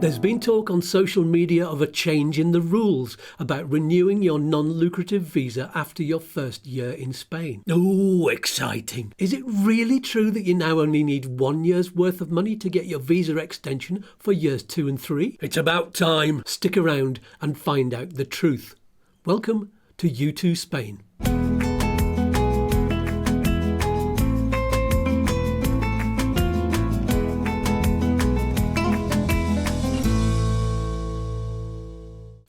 There's been talk on social media of a change in the rules about renewing your non-lucrative visa after your first year in Spain. Oh, exciting. Is it really true that you now only need 1 year's worth of money to get your visa extension for years 2 and 3? It's about time. Stick around and find out the truth. Welcome to YouTooSpain.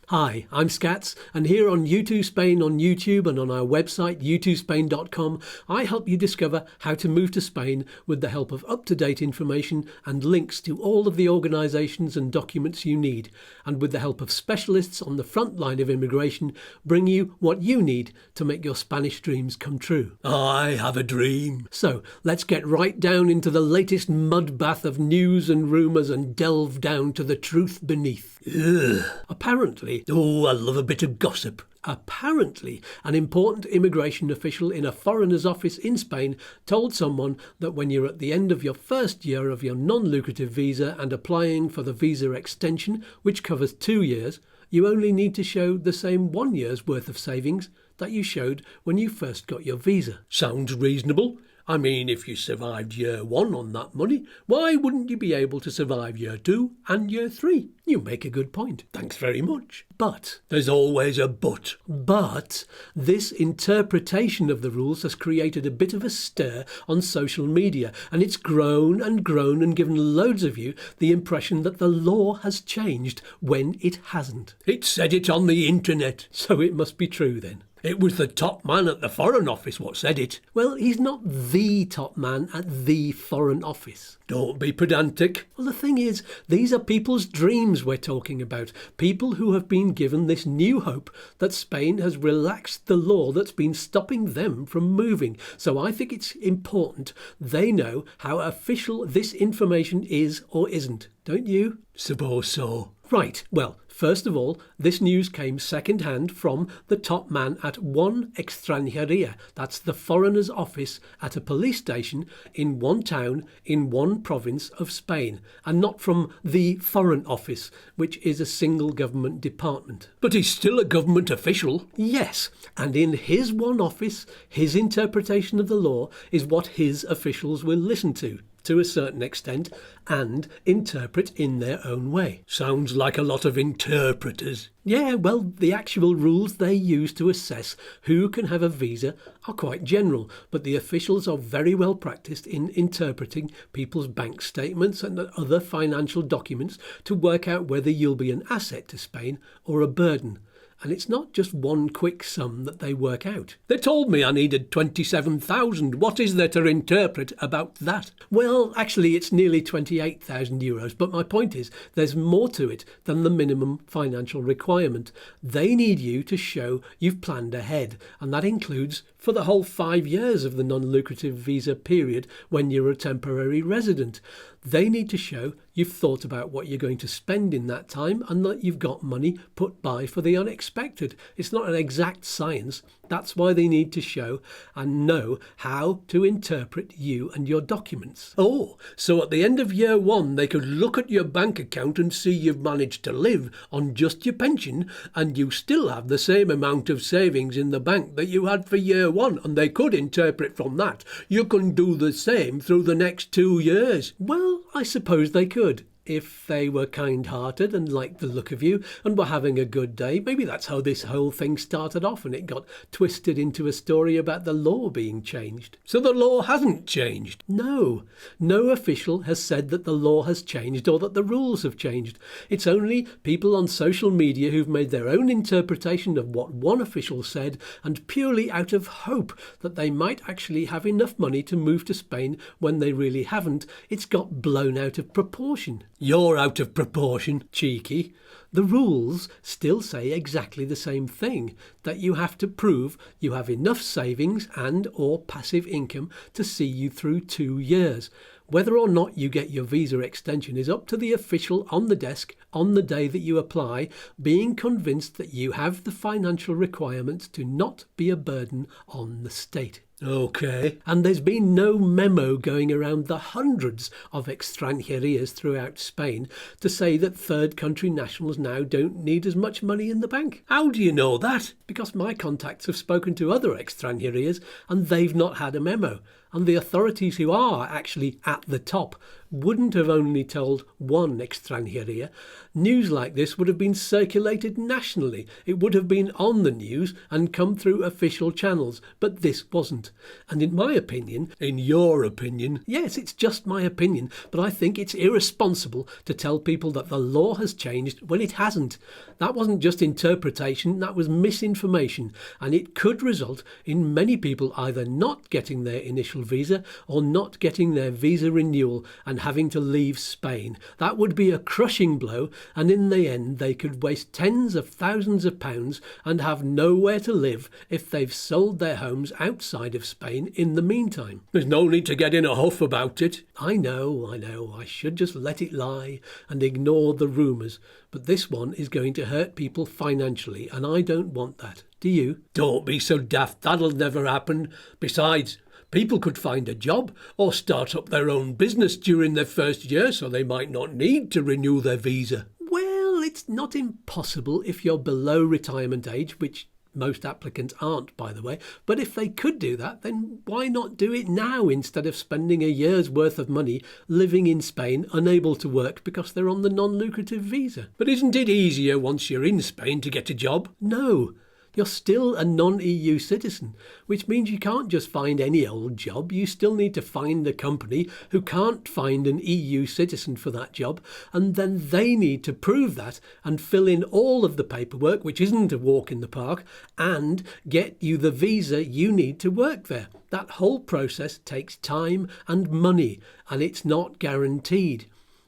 Hi, I'm Skatz, and here on YouTooSpain on YouTube and on our website YouTooSpain.com, I help you discover how to move to Spain with the help of up-to-date information and links to all of the organisations and documents you need, and with the help of specialists on the front line of immigration, bring you what you need to make your Spanish dreams come true. I have a dream. So let's get right down into the latest mud bath of news and rumours and delve down to the truth beneath. Ugh. Apparently, I love a bit of gossip. Apparently, an important immigration official in a foreigner's office in Spain told someone that when you're at the end of your first year of your non-lucrative visa and applying for the visa extension, which covers 2 years, you only need to show the same 1 year's worth of savings that you showed when you first got your visa. Sounds reasonable. I mean, if you survived year 1 on that money, why wouldn't you be able to survive year 2 and year 3? You make a good point. Thanks very much. But there's always a but. But this interpretation of the rules has created a bit of a stir on social media, and it's grown and grown and given loads of you the impression that the law has changed when it hasn't. It said it on the internet, so it must be true then. It was the top man at the Foreign Office what said it. Well, he's not the top man at the Foreign Office. Don't be pedantic. Well, the thing is, these are people's dreams we're talking about. People who have been given this new hope that Spain has relaxed the law that's been stopping them from moving. So I think it's important they know how official this information is or isn't. Don't you? Suppose so. Right, well, first of all, this news came second-hand from the top man at one extranjería, that's the foreigner's office at a police station in one town in one province of Spain, and not from the Foreign Office, which is a single government department. But he's still a government official. Yes, and in his one office, his interpretation of the law is what his officials will listen to a certain extent, and interpret in their own way. Sounds like a lot of interpreters. Yeah, well, the actual rules they use to assess who can have a visa are quite general, but the officials are very well practiced in interpreting people's bank statements and other financial documents to work out whether you'll be an asset to Spain or a burden. And it's not just one quick sum that they work out. They told me I needed 27,000. What is there to interpret about that? Well, actually, it's nearly 28,000 euros. But my point is, there's more to it than the minimum financial requirement. They need you to show you've planned ahead. And that includes for the whole 5 years of the non-lucrative visa period when you're a temporary resident. They need to show you've thought about what you're going to spend in that time and that you've got money put by for the unexpected. It's not an exact science. That's why they need to show and know how to interpret you and your documents. Oh, so at the end of year 1, they could look at your bank account and see you've managed to live on just your pension and you still have the same amount of savings in the bank that you had for year 1, and they could interpret from that you can do the same through the next 2 years. Well, I suppose they could. If they were kind-hearted and liked the look of you and were having a good day. Maybe that's how this whole thing started off and it got twisted into a story about the law being changed. So the law hasn't changed? No. No official has said that the law has changed or that the rules have changed. It's only people on social media who've made their own interpretation of what one official said, and purely out of hope that they might actually have enough money to move to Spain when they really haven't, it's got blown out of proportion. You're out of proportion, cheeky. The rules still say exactly the same thing, that you have to prove you have enough savings and or passive income to see you through 2 years. Whether or not you get your visa extension is up to the official on the desk on the day that you apply, being convinced that you have the financial requirements to not be a burden on the state. Okay. And there's been no memo going around the hundreds of extranjerias throughout Spain to say that third country nationals now don't need as much money in the bank. How do you know that? Because my contacts have spoken to other extranjerias and they've not had a memo. And the authorities who are actually at the top wouldn't have only told one extranjeria. News like this would have been circulated nationally. It would have been on the news and come through official channels, but this wasn't. And in my opinion, in your opinion, yes, it's just my opinion, but I think it's irresponsible to tell people that the law has changed when it hasn't. That wasn't just interpretation, that was misinformation, and it could result in many people either not getting their initial visa or not getting their visa renewal and having to leave Spain. That would be a crushing blow, and in the end they could waste tens of thousands of pounds and have nowhere to live if they've sold their homes outside of Spain in the meantime. There's no need to get in a huff about it. I know, I should just let it lie and ignore the rumours, but this one is going to hurt people financially, and I don't want that. Do you? Don't be so daft, that'll never happen. Besides, people could find a job or start up their own business during their first year, so they might not need to renew their visa. Well, it's not impossible if you're below retirement age, which most applicants aren't, by the way. But if they could do that, then why not do it now instead of spending a year's worth of money living in Spain, unable to work because they're on the non-lucrative visa? But isn't it easier once you're in Spain to get a job? No. You're still a non-EU citizen, which means you can't just find any old job. You still need to find a company who can't find an EU citizen for that job, and then they need to prove that and fill in all of the paperwork, which isn't a walk in the park, and get you the visa you need to work there. That whole process takes time and money, and it's not guaranteed.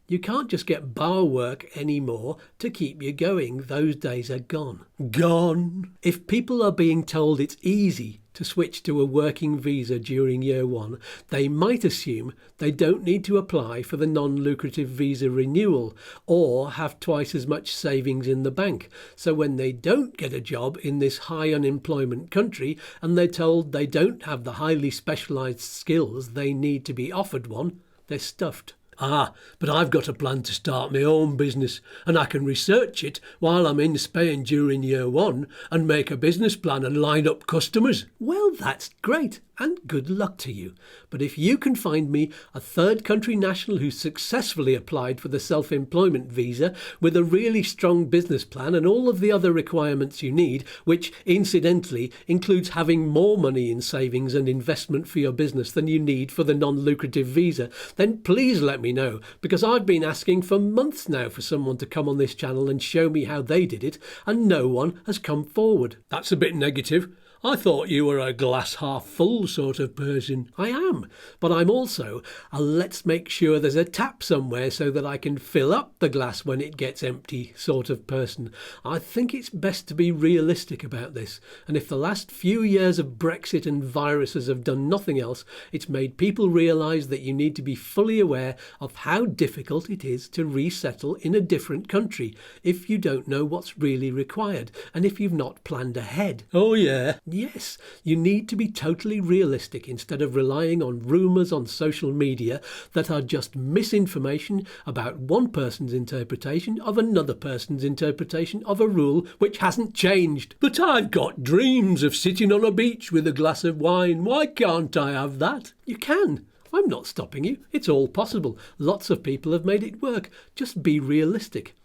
You can't just get bar work anymore to keep you going. Those days are gone. Gone! If people are being told it's easy to switch to a working visa during year one, they might assume they don't need to apply for the non-lucrative visa renewal or have twice as much savings in the bank. So when they don't get a job in this high unemployment country and they're told they don't have the highly specialised skills they need to be offered one, they're stuffed. Ah, but I've got a plan to start my own business, and I can research it while I'm in Spain during year one and make a business plan and line up customers. Well, that's great, and good luck to you. But if you can find me a third country national who successfully applied for the self-employment visa with a really strong business plan and all of the other requirements you need, which incidentally includes having more money in savings and investment for your business than you need for the non-lucrative visa, then please let me know, because I've been asking for months now for someone to come on this channel and show me how they did it, and no one has come forward. That's a bit negative. I thought you were a glass half full sort of person. I am, but I'm also a let's make sure there's a tap somewhere so that I can fill up the glass when it gets empty sort of person. I think it's best to be realistic about this, and if the last few years of Brexit and viruses have done nothing else, it's made people realise that you need to be fully aware of how difficult it is to resettle in a different country if you don't know what's really required and if you've not planned ahead. Oh yeah. Yes, you need to be totally realistic instead of relying on rumours on social media that are just misinformation about one person's interpretation of another person's interpretation of a rule which hasn't changed. But I've got dreams of sitting on a beach with a glass of wine. Why can't I have that? You can. I'm not stopping you. It's all possible. Lots of people have made it work. Just be realistic.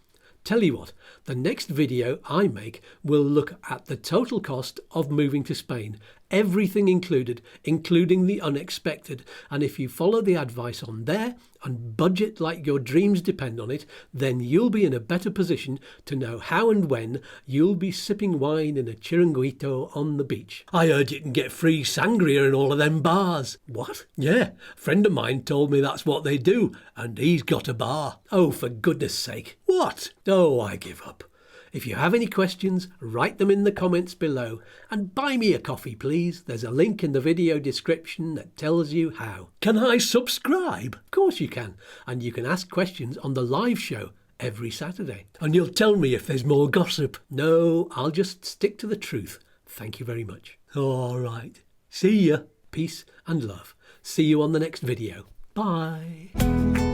Tell you what, the next video I make will look at the total cost of moving to Spain, everything included, including the unexpected. And if you follow the advice on there and budget like your dreams depend on it, then you'll be in a better position to know how and when you'll be sipping wine in a chiringuito on the beach. I heard you can get free sangria in all of them bars. What? Yeah, a friend of mine told me that's what they do, and he's got a bar. Oh, for goodness sake. What? Oh, I give up. If you have any questions, write them in the comments below, and buy me a coffee please. There's a link in the video description that tells you how. Can I subscribe? Of course you can, and you can ask questions on the live show every Saturday. And you'll tell me if there's more gossip. No, I'll just stick to the truth. Thank you very much. All right. See ya. Peace and love. See you on the next video. Bye.